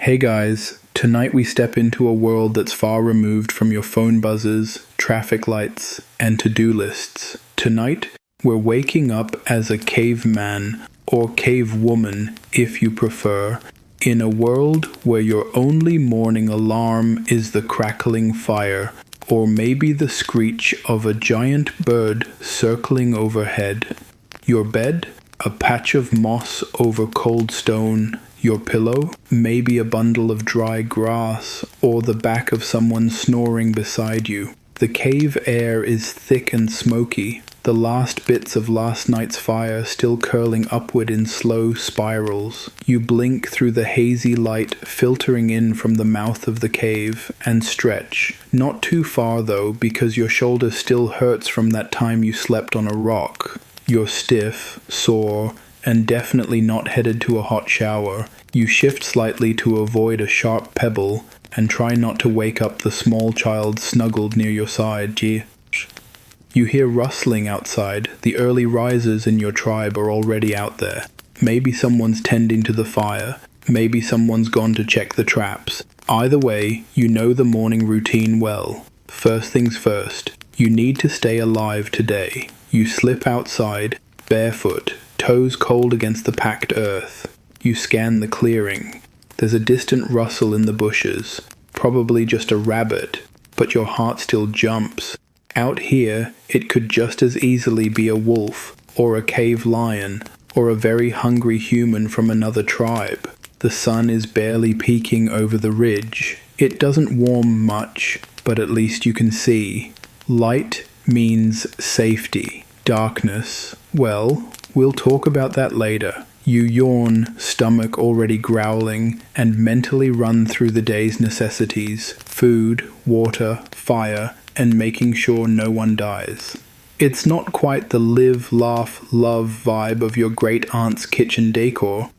Hey guys, tonight we step into a world that's far removed from your phone buzzes, traffic lights, and to-do lists. Tonight, we're waking up as a caveman, or cavewoman if you prefer, in a world where your only morning alarm is the crackling fire, or maybe the screech of a giant bird circling overhead. Your bed? A patch of moss over cold stone. Your pillow? Maybe a bundle of dry grass, or the back of someone snoring beside you. The cave air is thick and smoky, the last bits of last night's fire still curling upward in slow spirals. You blink through the hazy light filtering in from the mouth of the cave, and stretch. Not too far though, because your shoulder still hurts from that time you slept on a rock. You're stiff, sore, and definitely not headed to a hot shower. You shift slightly to avoid a sharp pebble and try not to wake up the small child snuggled near your side. You hear rustling outside. The early risers in your tribe are already out there. Maybe someone's tending to the fire. Maybe someone's gone to check the traps. Either way, you know the morning routine well. First things first, you need to stay alive today. You slip outside, barefoot, toes cold against the packed earth. You scan the clearing. There's a distant rustle in the bushes, probably just a rabbit, but your heart still jumps. Out here, it could just as easily be a wolf, or a cave lion, or a very hungry human from another tribe. The sun is barely peeking over the ridge. It doesn't warm much, but at least you can see. Light means safety. Darkness, well, we'll talk about that later. You yawn, stomach already growling, and mentally run through the day's necessities: food, water, fire, and making sure no one dies. It's not quite the live, laugh, love vibe of your great-aunt's kitchen decor,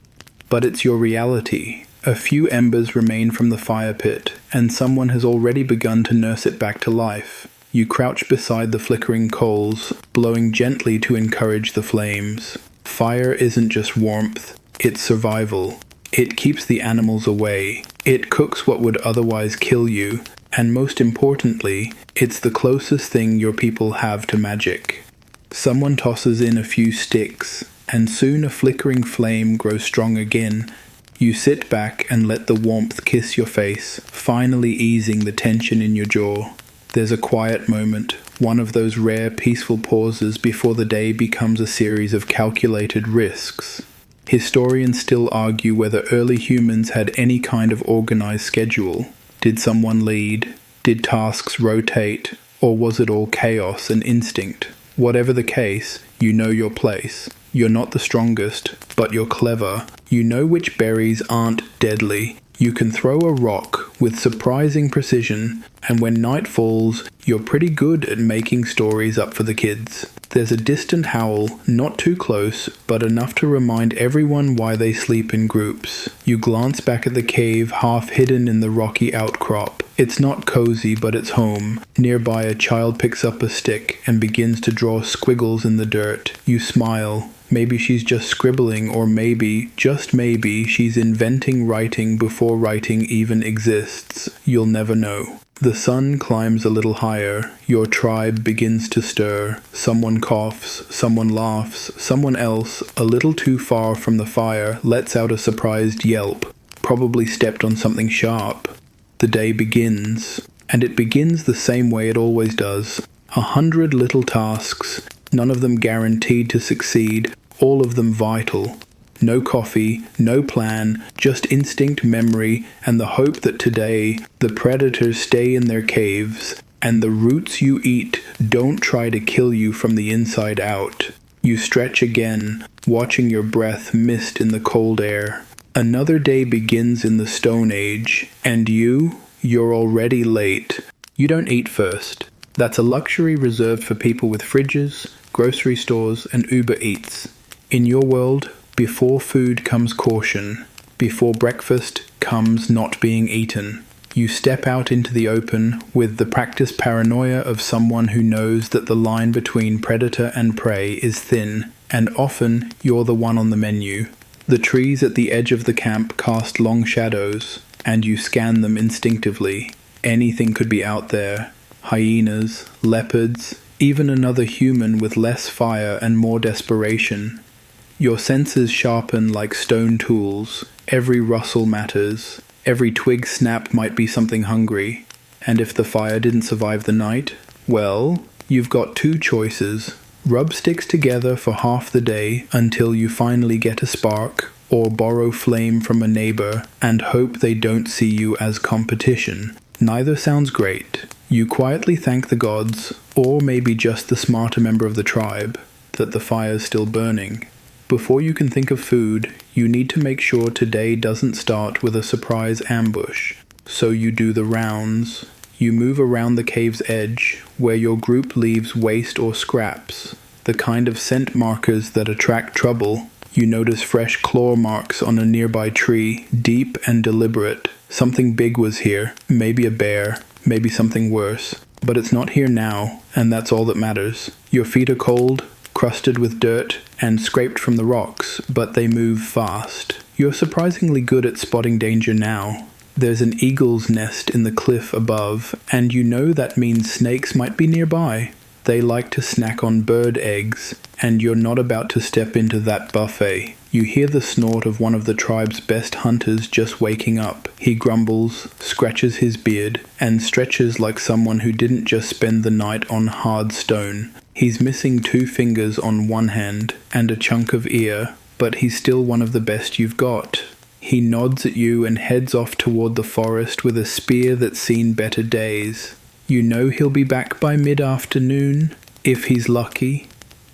but it's your reality. A few embers remain from the fire pit, and someone has already begun to nurse it back to life. You crouch beside the flickering coals, blowing gently to encourage the flames. Fire isn't just warmth, it's survival. It keeps the animals away. It cooks what would otherwise kill you. And most importantly, it's the closest thing your people have to magic. Someone tosses in a few sticks, and soon a flickering flame grows strong again. You sit back and let the warmth kiss your face, finally easing the tension in your jaw. There's a quiet moment, one of those rare peaceful pauses before the day becomes a series of calculated risks. Historians still argue whether early humans had any kind of organized schedule. Did someone lead? Did tasks rotate? Or was it all chaos and instinct? Whatever the case, you know your place. You're not the strongest, but you're clever. You know which berries aren't deadly. You can throw a rock with surprising precision, and when night falls, you're pretty good at making stories up for the kids. There's a distant howl, not too close, but enough to remind everyone why they sleep in groups. You glance back at the cave, half hidden in the rocky outcrop. It's not cozy, but it's home. Nearby, a child picks up a stick and begins to draw squiggles in the dirt. You smile. Maybe she's just scribbling, or maybe, just maybe, she's inventing writing before writing even exists. You'll never know. The sun climbs a little higher. Your tribe begins to stir. Someone coughs, someone laughs, someone else, a little too far from the fire, lets out a surprised yelp. Probably stepped on something sharp. The day begins. And it begins the same way it always does. 100 little tasks, none of them guaranteed to succeed, all of them vital. No coffee, no plan, just instinct, memory, and the hope that today the predators stay in their caves, and the roots you eat don't try to kill you from the inside out. You stretch again, watching your breath mist in the cold air. Another day begins in the Stone Age, and you're already late. You don't eat first. That's a luxury reserved for people with fridges, grocery stores, and Uber Eats. In your world, before food comes caution. Before breakfast comes not being eaten. You step out into the open with the practiced paranoia of someone who knows that the line between predator and prey is thin, and often you're the one on the menu. The trees at the edge of the camp cast long shadows. and you scan them instinctively. Anything could be out there. Hyenas, leopards, even another human with less fire and more desperation. Your senses sharpen like stone tools. Every rustle matters. Every twig snap might be something hungry. And if the fire didn't survive the night, well, you've got two choices. Rub sticks together for half the day until you finally get a spark, or borrow flame from a neighbor and hope they don't see you as competition. Neither sounds great. You quietly thank the gods, or maybe just the smarter member of the tribe, that the fire's still burning. Before you can think of food, you need to make sure today doesn't start with a surprise ambush. So you do the rounds. You move around the cave's edge, where your group leaves waste or scraps, the kind of scent markers that attract trouble. You notice fresh claw marks on a nearby tree, deep and deliberate. Something big was here, maybe a bear, maybe something worse. But it's not here now, and that's all that matters. Your feet are cold, crusted with dirt, and scraped from the rocks, but they move fast. You're surprisingly good at spotting danger now. There's an eagle's nest in the cliff above, and you know that means snakes might be nearby. They like to snack on bird eggs, and you're not about to step into that buffet. You hear the snort of one of the tribe's best hunters just waking up. He grumbles, scratches his beard, and stretches like someone who didn't just spend the night on hard stone. He's missing 2 fingers on one hand and a chunk of ear, but he's still one of the best you've got. He nods at you and heads off toward the forest with a spear that's seen better days. You know he'll be back by mid-afternoon, if he's lucky.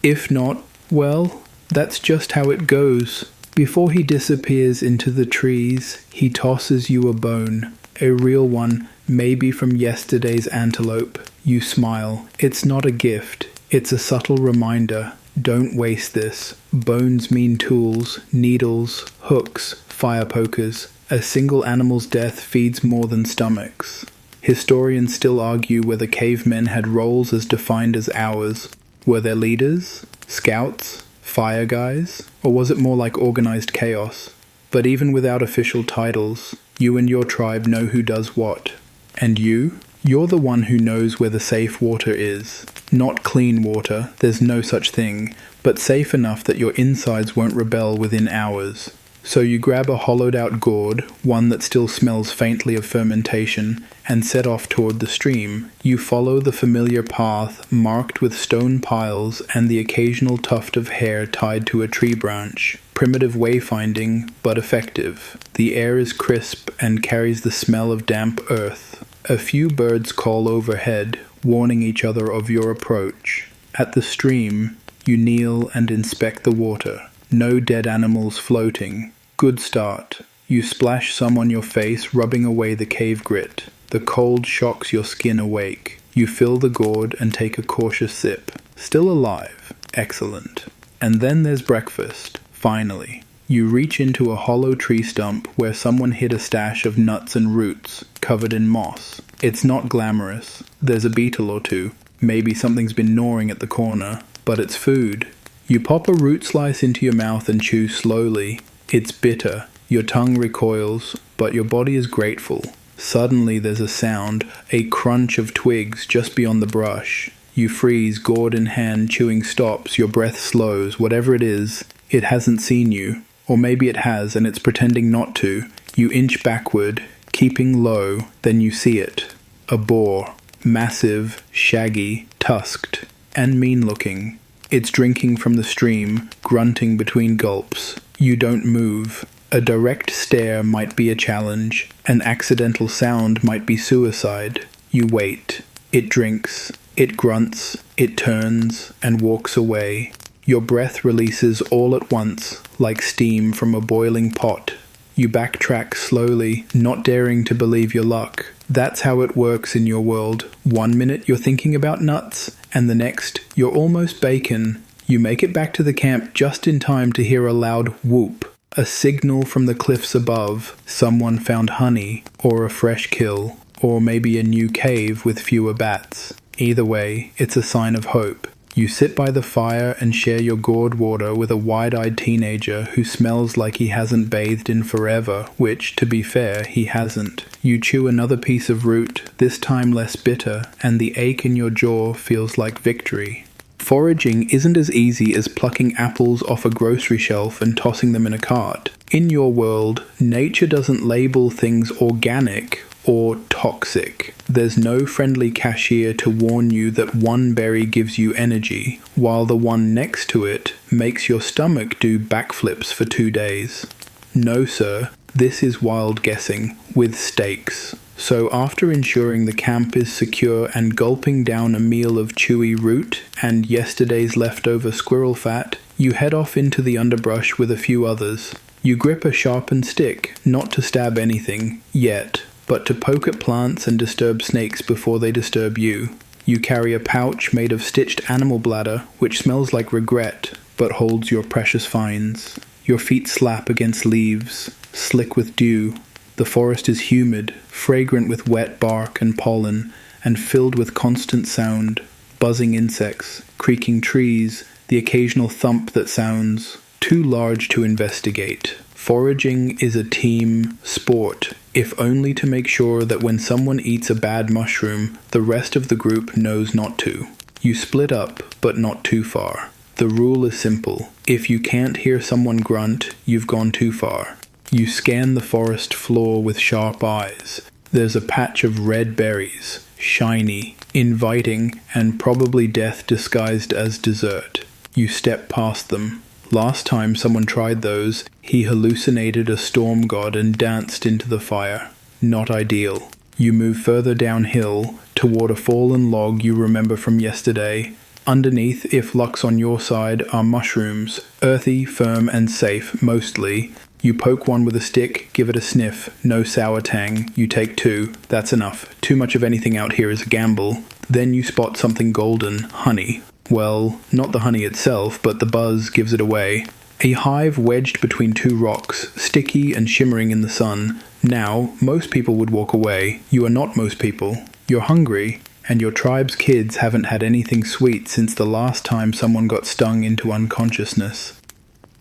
If not, well, that's just how it goes. Before he disappears into the trees, he tosses you a bone. A real one, maybe from yesterday's antelope. You smile. It's not a gift. It's a subtle reminder. Don't waste this. Bones mean tools, needles, hooks, fire pokers. A single animal's death feeds more than stomachs. Historians still argue whether cavemen had roles as defined as ours. Were there leaders? Scouts? Fire guys? Or was it more like organized chaos? But even without official titles, you and your tribe know who does what. And you? You're the one who knows where the safe water is. Not clean water, there's no such thing, but safe enough that your insides won't rebel within hours. So you grab a hollowed-out gourd, one that still smells faintly of fermentation, and set off toward the stream. You follow the familiar path marked with stone piles and the occasional tuft of hair tied to a tree branch. Primitive wayfinding, but effective. The air is crisp and carries the smell of damp earth. A few birds call overhead, warning each other of your approach. At the stream, you kneel and inspect the water. No dead animals floating. Good start. You splash some on your face, rubbing away the cave grit. The cold shocks your skin awake. You fill the gourd and take a cautious sip. Still alive. Excellent. And then there's breakfast. Finally. You reach into a hollow tree stump where someone hid a stash of nuts and roots, covered in moss. It's not glamorous. There's a beetle or two. Maybe something's been gnawing at the corner. But it's food. You pop a root slice into your mouth and chew slowly. It's bitter. Your tongue recoils, but your body is grateful. Suddenly there's a sound, a crunch of twigs just beyond the brush. You freeze, gourd in hand, chewing stops, your breath slows. Whatever it is, it hasn't seen you. Or maybe it has and it's pretending not to. You inch backward, keeping low, then you see it. A boar. Massive, shaggy, tusked, and mean-looking. It's drinking from the stream, grunting between gulps. You don't move. A direct stare might be a challenge. An accidental sound might be suicide. You wait. It drinks. It grunts. It turns and walks away. Your breath releases all at once, like steam from a boiling pot. You backtrack slowly, not daring to believe your luck. That's how it works in your world. 1 minute you're thinking about nuts, and the next you're almost bacon. You make it back to the camp just in time to hear a loud whoop. A signal from the cliffs above. Someone found honey, or a fresh kill, or maybe a new cave with fewer bats. Either way, it's a sign of hope. You sit by the fire and share your gourd water with a wide-eyed teenager who smells like he hasn't bathed in forever, which, to be fair, he hasn't. You chew another piece of root, this time less bitter, and the ache in your jaw feels like victory. Foraging isn't as easy as plucking apples off a grocery shelf and tossing them in a cart. In your world, nature doesn't label things organic or toxic. There's no friendly cashier to warn you that one berry gives you energy, while the one next to it makes your stomach do backflips for 2 days. No, sir, this is wild guessing, with stakes. So after ensuring the camp is secure and gulping down a meal of chewy root and yesterday's leftover squirrel fat, you head off into the underbrush with a few others. You grip a sharpened stick, not to stab anything, yet, but to poke at plants and disturb snakes before they disturb you. You carry a pouch made of stitched animal bladder, which smells like regret, but holds your precious finds. Your feet slap against leaves, slick with dew. The forest is humid, fragrant with wet bark and pollen, and filled with constant sound, buzzing insects, creaking trees, the occasional thump that sounds too large to investigate. Foraging is a team sport, if only to make sure that when someone eats a bad mushroom, the rest of the group knows not to. You split up, but not too far. The rule is simple. If you can't hear someone grunt, you've gone too far. You scan the forest floor with sharp eyes. There's a patch of red berries, shiny, inviting, and probably death disguised as dessert. You step past them. Last time someone tried those, he hallucinated a storm god and danced into the fire. Not ideal. You move further downhill, toward a fallen log you remember from yesterday. Underneath, if luck's on your side, are mushrooms, earthy, firm, and safe, mostly. You poke one with a stick, give it a sniff, no sour tang. You take 2, that's enough. Too much of anything out here is a gamble. Then you spot something golden, honey. Well, not the honey itself, but the buzz gives it away. A hive wedged between 2 rocks, sticky and shimmering in the sun. Now, most people would walk away. You are not most people. You're hungry, and your tribe's kids haven't had anything sweet since the last time someone got stung into unconsciousness.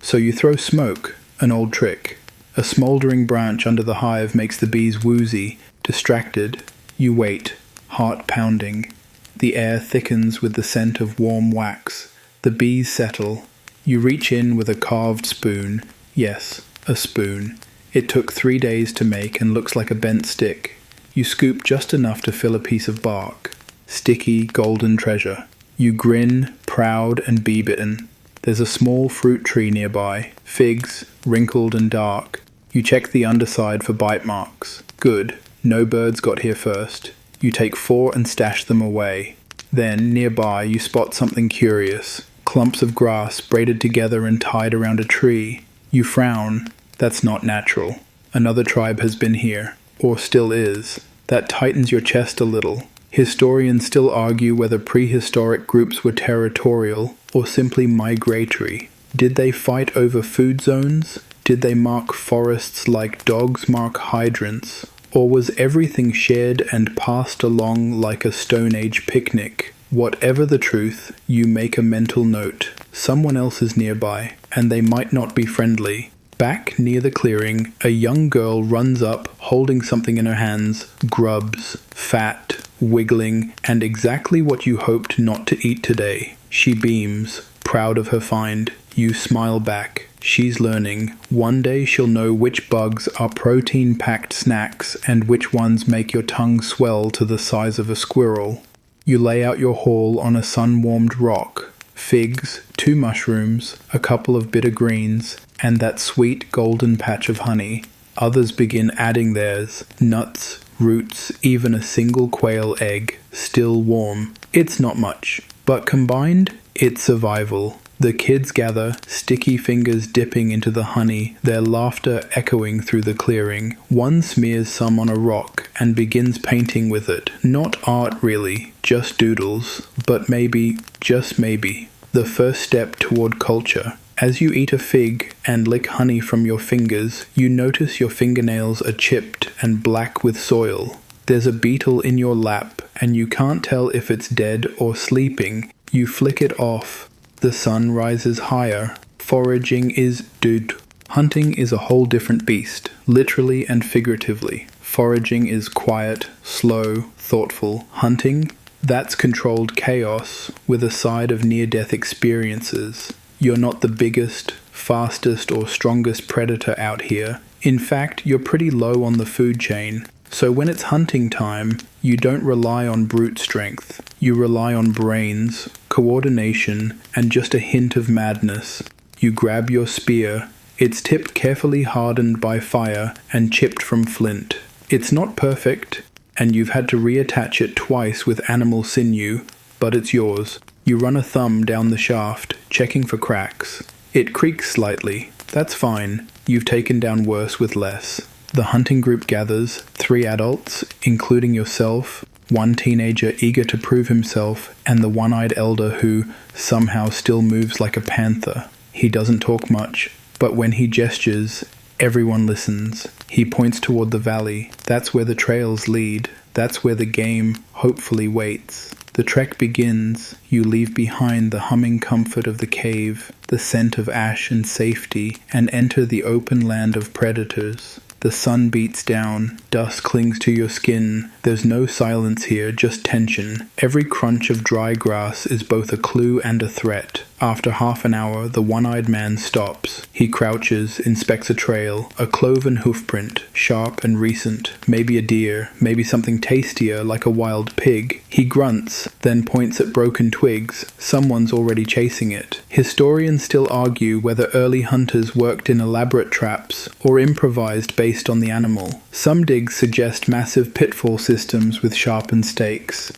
So you throw smoke, an old trick. A smoldering branch under the hive makes the bees woozy, distracted. You wait, heart pounding. The air thickens with the scent of warm wax. The bees settle. You reach in with a carved spoon. Yes, a spoon. It took 3 days to make and looks like a bent stick. You scoop just enough to fill a piece of bark. Sticky, golden treasure. You grin, proud and bee-bitten. There's a small fruit tree nearby, figs, wrinkled and dark. You check the underside for bite marks. Good, no birds got here first. You take 4 and stash them away. Then, nearby, you spot something curious. Clumps of grass braided together and tied around a tree. You frown. That's not natural. Another tribe has been here, or still is. That tightens your chest a little. Historians still argue whether prehistoric groups were territorial or simply migratory. Did they fight over food zones? Did they mark forests like dogs mark hydrants? Or was everything shared and passed along like a Stone Age picnic? Whatever the truth, you make a mental note. Someone else is nearby, and they might not be friendly. Back near the clearing, a young girl runs up, holding something in her hands. Grubs, fat, wiggling, and exactly what you hoped not to eat today. She beams, proud of her find. You smile back. She's learning. One day she'll know which bugs are protein-packed snacks and which ones make your tongue swell to the size of a squirrel. You lay out your haul on a sun-warmed rock. Figs, 2 mushrooms, a couple of bitter greens, and that sweet golden patch of honey. Others begin adding theirs. Nuts, roots, even a single quail egg, still warm. It's not much, but combined, it's survival. The kids gather, sticky fingers dipping into the honey, their laughter echoing through the clearing. One smears some on a rock and begins painting with it. Not art really, just doodles, but maybe, just maybe, the first step toward culture. As you eat a fig and lick honey from your fingers, you notice your fingernails are chipped and black with soil. There's a beetle in your lap, and you can't tell if it's dead or sleeping. You flick it off. The sun rises higher. Foraging is dude. Hunting is a whole different beast, literally and figuratively. Foraging is quiet, slow, thoughtful. Hunting, that's controlled chaos with a side of near-death experiences. You're not the biggest, fastest, or strongest predator out here. In fact, you're pretty low on the food chain. So when it's hunting time, you don't rely on brute strength. You rely on brains, coordination, and just a hint of madness. You grab your spear. It's tipped carefully hardened by fire and chipped from flint. It's not perfect, and you've had to reattach it twice with animal sinew, but it's yours. You run a thumb down the shaft, checking for cracks. It creaks slightly. That's fine. You've taken down worse with less. The hunting group gathers, 3 adults, including yourself, 1 teenager eager to prove himself, and the one-eyed elder who somehow still moves like a panther. He doesn't talk much, but when he gestures, everyone listens. He points toward the valley. That's where the trails lead. That's where the game hopefully waits. The trek begins. You leave behind the humming comfort of the cave, the scent of ash and safety, and enter the open land of predators. The sun beats down, dust clings to your skin. There's no silence here, just tension. Every crunch of dry grass is both a clue and a threat. After half an hour, the one-eyed man stops. He crouches, inspects a trail, a cloven hoofprint, sharp and recent, maybe a deer, maybe something tastier like a wild pig. He grunts, then points at broken twigs. Someone's already chasing it. Historians still argue whether early hunters worked in elaborate traps or improvised based on the animal. Some digs suggest massive pitfall systems with sharpened stakes.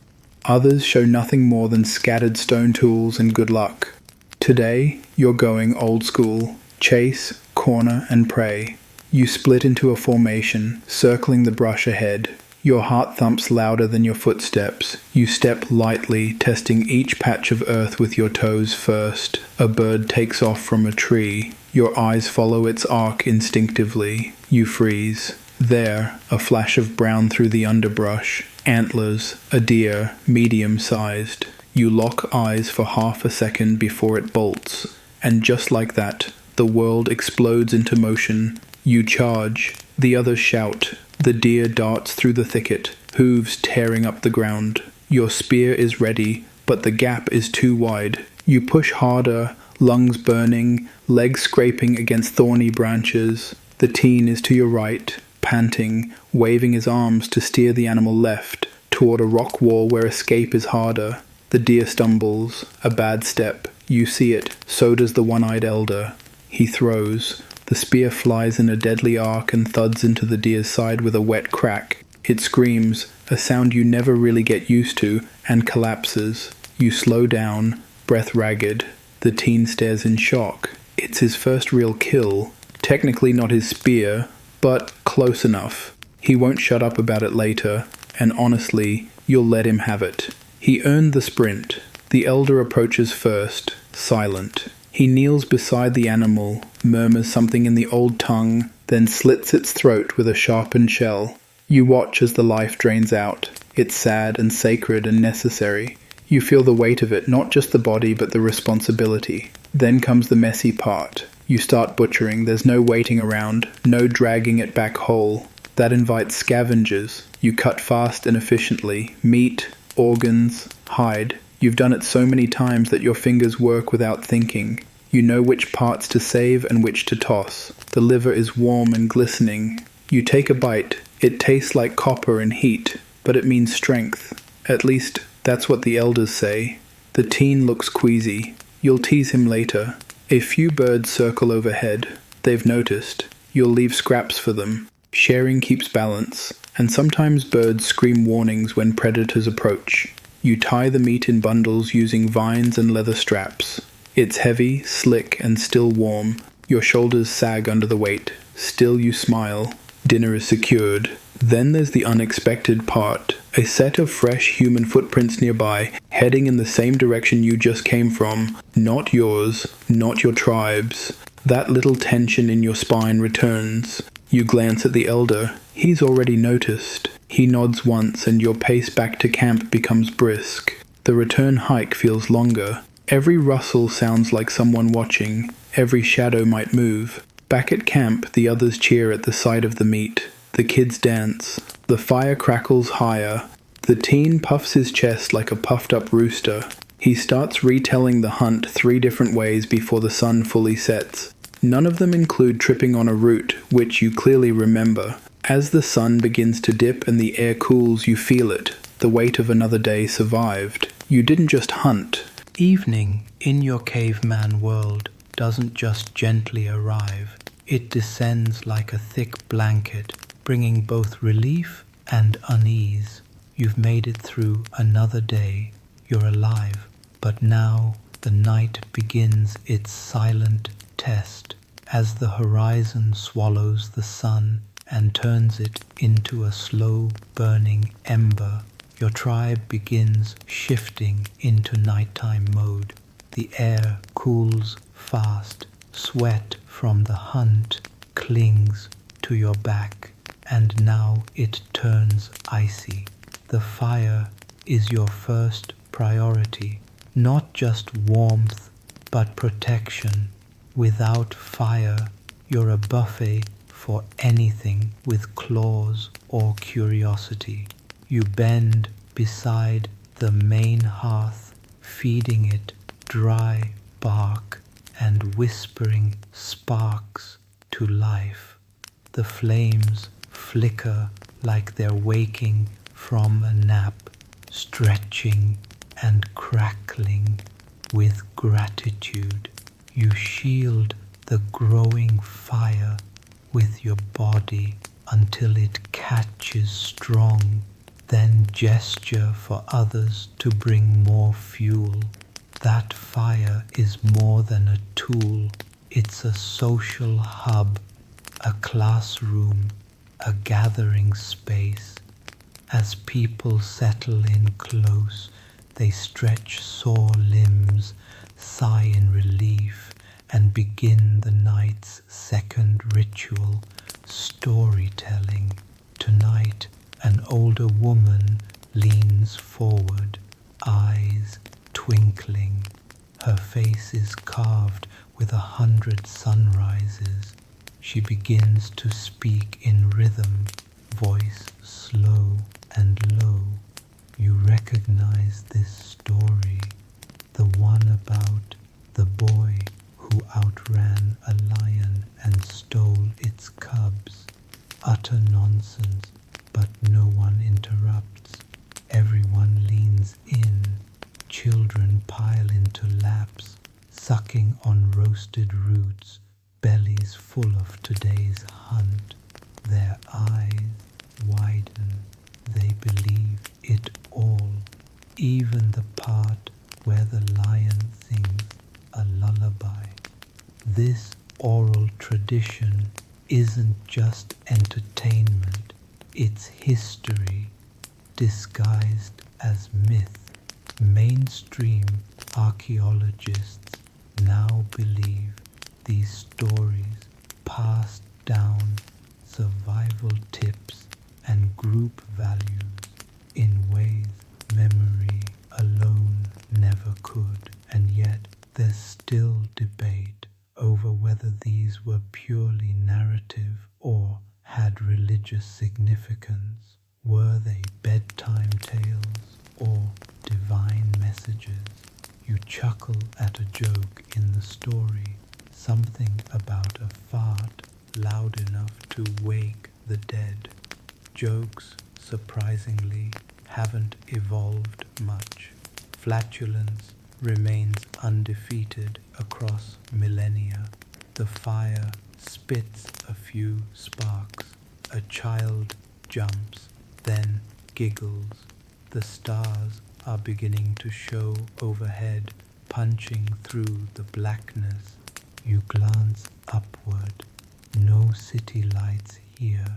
Others show nothing more than scattered stone tools and good luck. Today, you're going old school. Chase, corner, and prey. You split into a formation, circling the brush ahead. Your heart thumps louder than your footsteps. You step lightly, testing each patch of earth with your toes first. A bird takes off from a tree. Your eyes follow its arc instinctively. You freeze. There, a flash of brown through the underbrush. Antlers, a deer, medium-sized. You lock eyes for half a second before it bolts. And just like that, the world explodes into motion. You charge. The others shout. The deer darts through the thicket, hooves tearing up the ground. Your spear is ready, but the gap is too wide. You push harder, lungs burning, legs scraping against thorny branches. The teen is to your right, panting, waving his arms to steer the animal left, toward a rock wall where escape is harder. The deer stumbles, a bad step. You see it, so does the one-eyed elder. He throws. The spear flies in a deadly arc and thuds into the deer's side with a wet crack. It screams, a sound you never really get used to, and collapses. You slow down, breath ragged. The teen stares in shock. It's his first real kill. Technically not his spear, but close enough. He won't shut up about it later, and honestly, you'll let him have it. He earned the sprint. The elder approaches first, silent. He kneels beside the animal, murmurs something in the old tongue, then slits its throat with a sharpened shell. You watch as the life drains out. It's sad and sacred and necessary. You feel the weight of it, not just the body but the responsibility. Then comes the messy part. You start butchering. There's no waiting around, no dragging it back whole. That invites scavengers. You cut fast and efficiently. Meat, organs, hide. You've done it so many times that your fingers work without thinking. You know which parts to save and which to toss. The liver is warm and glistening. You take a bite. It tastes like copper and heat, but it means strength. At least, that's what the elders say. The teen looks queasy. You'll tease him later. A few birds circle overhead. They've noticed. You'll leave scraps for them. Sharing keeps balance, and sometimes birds scream warnings when predators approach. You tie the meat in bundles using vines and leather straps. It's heavy, slick, and still warm. Your shoulders sag under the weight. Still you smile. Dinner is secured. Then there's the unexpected part. A set of fresh human footprints nearby, heading in the same direction you just came from. Not yours, not your tribe's. That little tension in your spine returns. You glance at the elder. He's already noticed. He nods once and your pace back to camp becomes brisk. The return hike feels longer. Every rustle sounds like someone watching. Every shadow might move. Back at camp, the others cheer at the sight of the meat. The kids dance. The fire crackles higher. The teen puffs his chest like a puffed-up rooster. He starts retelling the hunt 3 different ways before the sun fully sets. None of them include tripping on a root, which you clearly remember. As the sun begins to dip and the air cools, you feel it. The weight of another day survived. You didn't just hunt. Evening in your caveman world doesn't just gently arrive. It descends like a thick blanket, bringing both relief and unease. You've made it through another day. You're alive. But now the night begins its silent test as the horizon swallows the sun and turns it into a slow burning ember. Your tribe begins shifting into nighttime mode. The air cools fast. Sweat from the hunt clings to your back, and now it turns icy. The fire is your first priority. Not just warmth, but protection. Without fire, you're a buffet for anything with claws or curiosity. You bend beside the main hearth, feeding it dry bark and whispering sparks to life. The flames flicker like they're waking from a nap, stretching and crackling with gratitude. You shield the growing fire with your body until it catches strong, then gesture for others to bring more fuel. That fire is more than a tool. It's a social hub, a classroom, a gathering space. As people settle in close, they stretch sore limbs, sigh in relief, and begin the night's second ritual, storytelling. Tonight, an older woman leans forward, eyes twinkling. Her face is carved with 100 sunrises. She begins to speak in rhythm, voice slow and low. You recognize this story, the one about the boy who outran a lion and stole its cubs. Utter nonsense, but no one interrupts. Everyone leans in. Children pile into laps, sucking on roasted roots, bellies full of today's hunt. Their eyes widen. They believe it all, even the part where the lion sings a lullaby. This oral tradition isn't just entertainment, it's history disguised as myth. Mainstream archaeologists now believe these stories passed down survival tips and group values in ways memory alone never could. And yet there's still debate over whether these were purely narrative or had religious significance. Were they bedtime tales or divine messages? You chuckle at a joke in the story, something about a fart loud enough to wake the dead. Jokes, surprisingly, haven't evolved much. Flatulence remains undefeated across millennia. The fire spits a few sparks. A child jumps, then giggles. The stars are beginning to show overhead, punching through the blackness. You glance upward. No city lights here,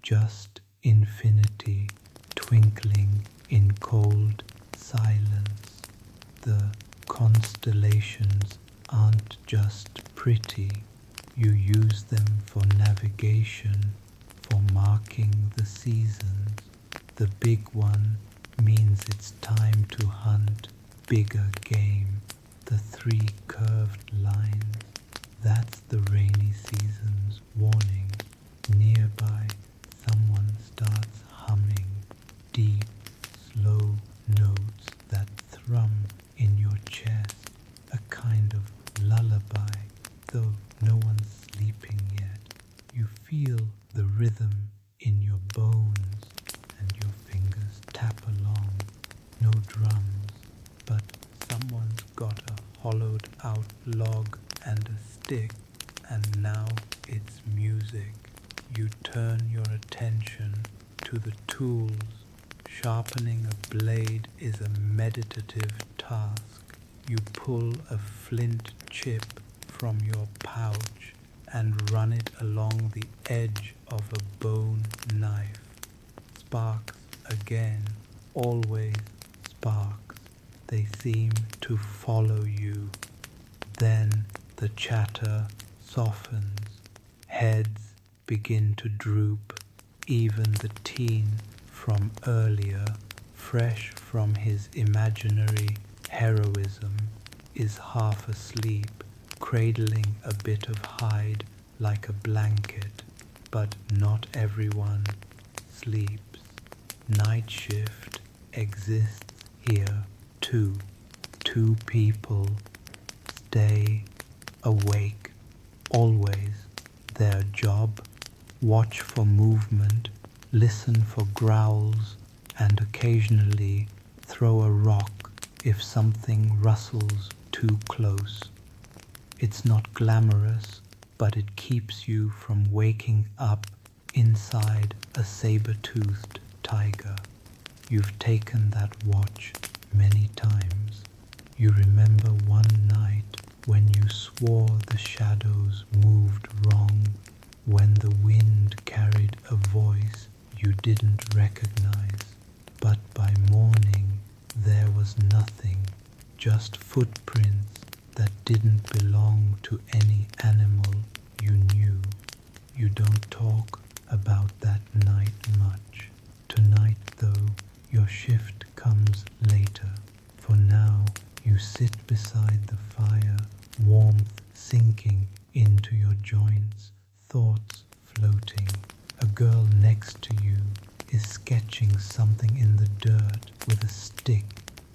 just infinity twinkling in cold silence. The constellations aren't just pretty. You use them for navigation, for marking the seasons. The big one means it's time to hunt bigger game. The three curved lines, that's the rainy season's warning. Nearby, someone starts humming deep, slow notes that thrum in your chest, a kind of lullaby, though no one's sleeping yet. You feel the rhythm in your bones and your fingers tap along. No drums, but someone's got a hollowed out log and a stick, and now it's music. You turn your attention to the tools. Sharpening a blade is a meditative task. You pull a flint chip from your pouch and run it along the edge of a bone knife. Sparks again, always sparks. They seem to follow you. Then the chatter softens. Heads begin to droop. Even the teen from earlier, fresh from his imaginary heroism, is half asleep, cradling a bit of hide like a blanket. But not everyone sleeps. Night shift exists here too. Two people stay awake always. Their job, watch for movement, listen for growls, and occasionally throw a rock if something rustles too close. It's not glamorous, but it keeps you from waking up inside a saber-toothed tiger. You've taken that watch many times. You remember one night when you swore the shadows moved wrong, when the wind carried a voice you didn't recognize. But by morning there was nothing, just footprints that didn't belong to any animal you knew. You don't talk about that night much. Tonight, though, your shift comes later. For now, you sit beside the fire, warmth sinking into your joints, thoughts floating. A girl next to you is sketching something in the dirt with a stick.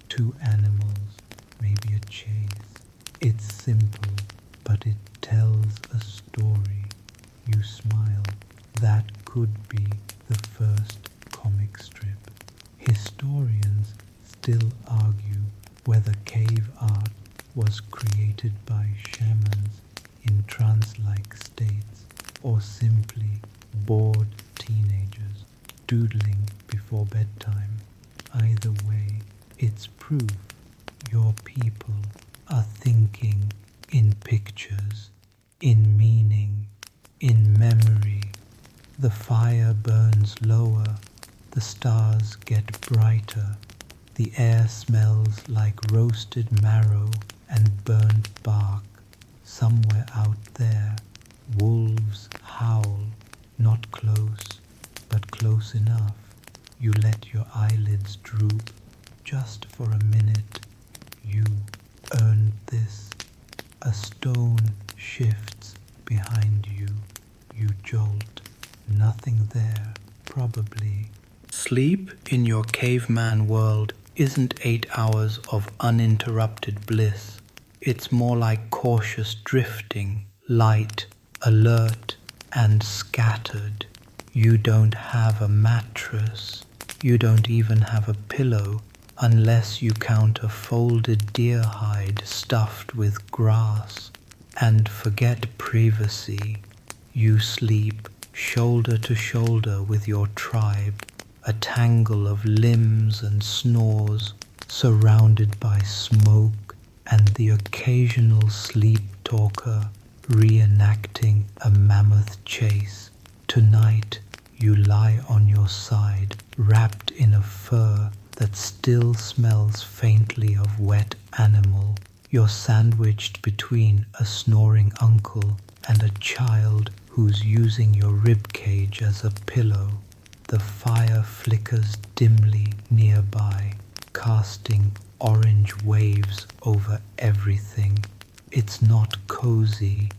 Two animals, maybe a chase. It's simple, but it tells a story. You smile. That could be the first comic strip. Historians still argue whether cave art was created by shamans in trance-like states or simply bored teenagers doodling before bedtime. Either way, it's proof your people are thinking in pictures, in meaning, in memory. The fire burns lower, the stars get brighter, the air smells like roasted marrow and burnt bark. Somewhere out there, wolves howl, not close, but close enough. You let your eyelids droop just for a minute. You earned this. A stone shifts behind you. You jolt. Nothing there, probably. Sleep in your caveman world isn't 8 hours of uninterrupted bliss. It's more like cautious drifting, light, alert, and scattered. You don't have a mattress. You don't even have a pillow, unless you count a folded deer hide stuffed with grass. And forget privacy. You sleep shoulder to shoulder with your tribe, a tangle of limbs and snores, surrounded by smoke and the occasional sleep talker reenacting a mammoth chase. Tonight you lie on your side, wrapped in a fur that still smells faintly of wet animal. You're sandwiched between a snoring uncle and a child who's using your rib cage as a pillow. The fire flickers dimly nearby, casting orange waves over everything. It's not cozy,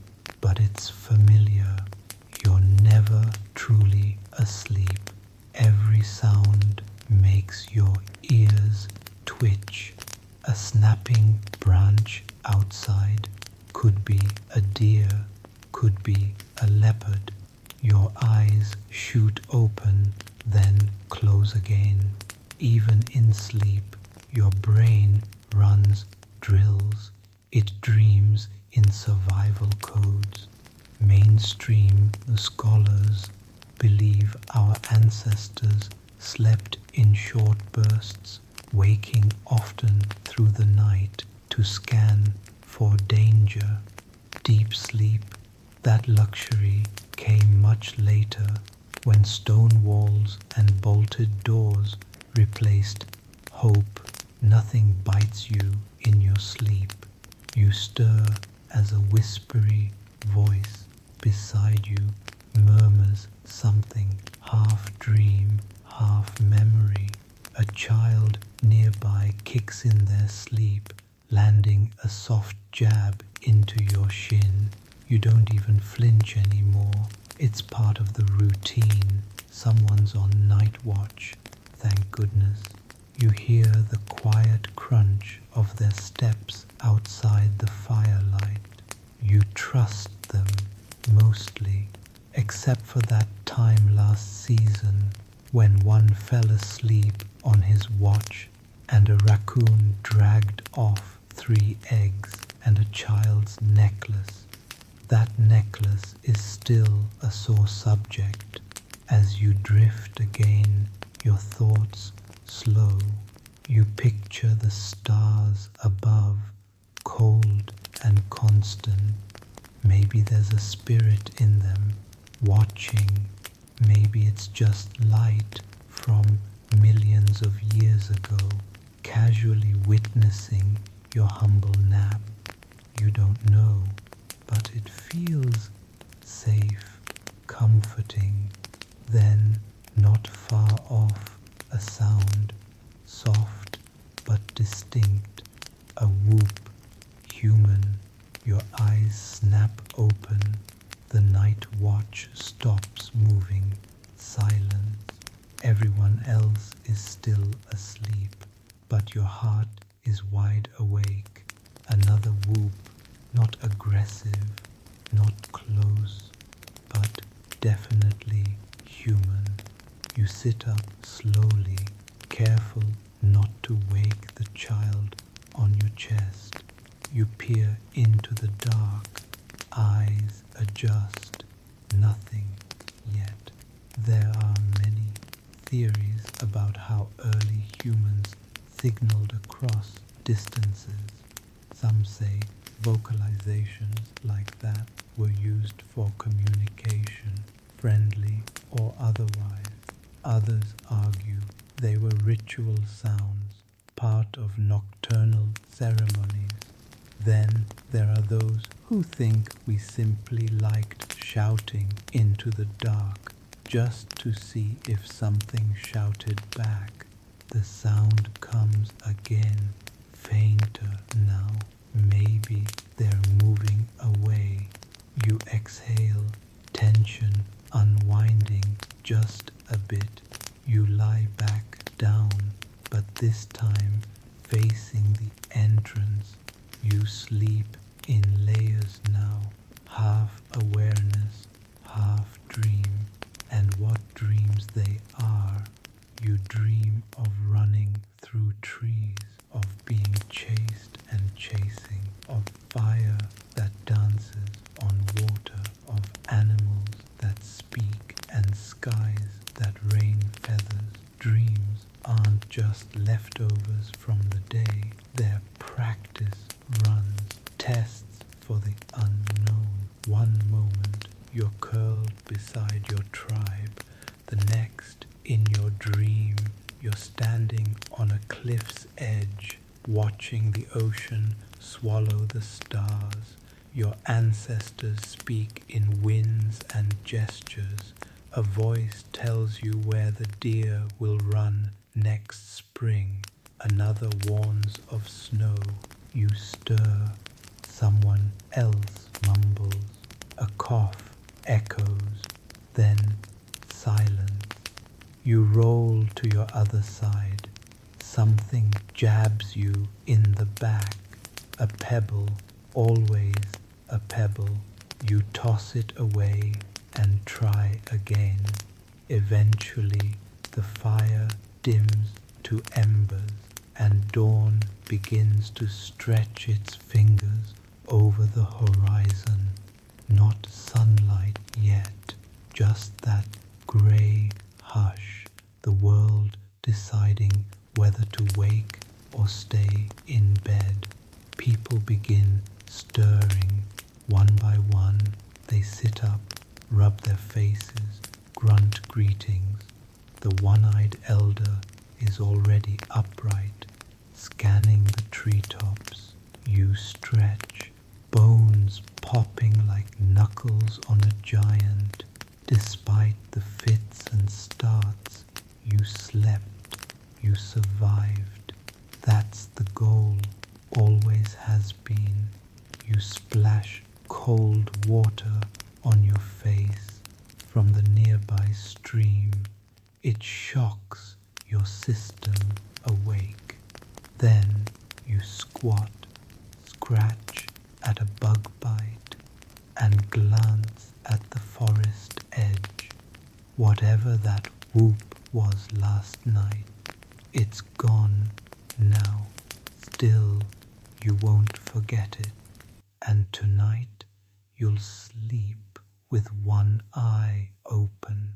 but it's familiar. You're never truly asleep. Every sound makes your ears twitch. A snapping branch outside could be a deer, could be a leopard. Your eyes shoot open, then close again. Even in sleep, your brain runs drills. It dreams in survival codes. Mainstream scholars believe our ancestors slept in short bursts, waking often through the night to scan for danger. Deep sleep, that luxury came much later when stone walls and bolted doors replaced hope. Nothing bites you in your sleep. You stir as a whispery voice beside you murmurs something, half dream, half memory. A child nearby kicks in their sleep, landing a soft jab into your shin. You don't even flinch anymore. It's part of the routine. Someone's on night watch, thank goodness. You hear the quiet crunch of their steps outside the firelight. You trust them, mostly, except for that time last season when one fell asleep on his watch and a raccoon dragged off 3 eggs and a child's necklace. That necklace is still a sore subject. As you drift again, your thoughts slow. You picture the stars above, cold and constant. Maybe there's a spirit in them, watching. Maybe it's just light from millions of years ago, casually witnessing your humble nap. You don't know, but it feels safe, comforting. Then, not far off, a sound, soft but distinct, a whoop, human. Your eyes snap open. The night watch stops moving. Silence. Everyone else is still asleep, but your heart is wide awake. Another whoop, not aggressive, not close, but definitely human. You sit up slowly, careful not to wake the child on your chest. You peer into the dark, eyes adjust, nothing yet. There are many theories about how early humans signaled across distances. Some say vocalizations like that were used for communication, friendly or otherwise. Others argue they were ritual sounds, part of nocturnal ceremonies. Then there are those who think we simply liked shouting into the dark just to see if something shouted back. The sound comes again, fainter now. Maybe they're moving away. You exhale, tension unwinding just a bit. You lie back down, but this time facing the entrance. You sleep in layers now, half awareness, half dream, and what dreams they are. You dream of running through trees, of being chased and chasing, of fire that dances on water, of animals that speak and skies that rain feathers. Dreams aren't just leftovers from the day, they're practice runs, tests for the unknown. One moment you're curled beside your tribe, the next in your dream you're standing on a cliff's edge, watching the ocean swallow the stars. Your ancestors speak in winds and gestures, A voice tells you where the deer will run next spring. Another warns of snow. You stir. Someone else mumbles. A cough echoes. Then silence. You roll to your other side. Something jabs you in the back. A pebble, always a pebble. You toss it away and try again. Eventually, the fire dims to embers and dawn begins to stretch its fingers over the horizon. Not sunlight yet, just that grey hush, the world deciding whether to wake or stay in bed. People begin stirring. One by one, they sit up, rub their faces, grunt greetings. The one-eyed elder is already upright, scanning the treetops. You stretch, bones popping like knuckles on a giant. Despite the fits and starts, you slept, you survived. That's the goal, always has been. You splash cold water on your face from the nearby stream. It shocks your system awake. Then you squat, scratch at a bug bite, and glance at the forest edge. Whatever that whoop was last night, it's gone now. Still, you won't forget it. And tonight you'll sleep with one eye open.